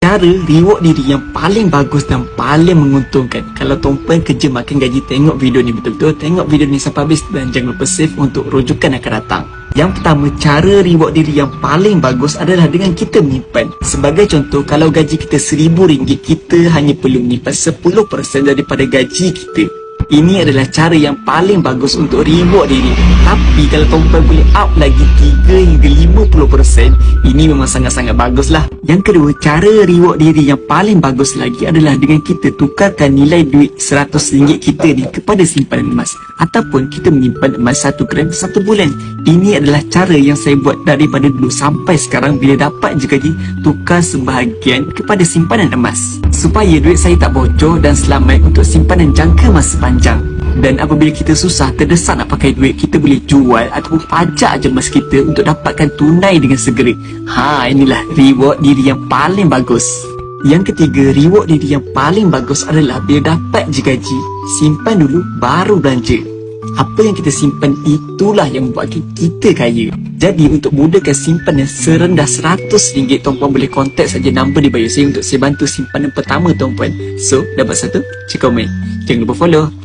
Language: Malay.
cara reward diri yang paling bagus dan paling menguntungkan. Kalau tuan-puan kerja makan gaji, tengok video ni betul-betul, tengok video ni sampai habis dan jangan lupa save untuk rujukan akan datang. Yang pertama, cara reward diri yang paling bagus adalah dengan kita menyimpan. Sebagai contoh, kalau gaji kita RM1,000, kita hanya perlu menyimpan 10% daripada gaji kita. Ini adalah cara yang paling bagus untuk reward diri. Tapi kalau tuan-puan boleh up lagi 3 hingga 50%, ini memang sangat-sangat bagus lah. Yang kedua, cara reward diri yang paling bagus lagi adalah dengan kita tukarkan nilai duit RM100 kita ni kepada simpanan emas. Ataupun kita menyimpan emas 1 gram 1 bulan. Ini adalah cara yang saya buat daripada dulu sampai sekarang. Bila dapat je gaji, tukar sebahagian kepada simpanan emas, supaya duit saya tak bocor dan selamat untuk simpanan jangka masa panjang. Dan apabila kita susah, terdesak nak pakai duit, kita boleh jual ataupun pajak je emas kita untuk dapatkan tunai dengan segera. Inilah reward diri yang paling bagus. Yang ketiga, reward diri yang paling bagus adalah bila dapat je gaji, simpan dulu baru belanja. Apa yang kita simpan itulah yang membuat kita kaya. Jadi untuk mudahkan simpanan serendah RM100, tuan-puan boleh kontak saja nombor di bio saya untuk saya bantu simpanan pertama tuan-puan. So, dapat satu? Cek komen. Jangan lupa follow.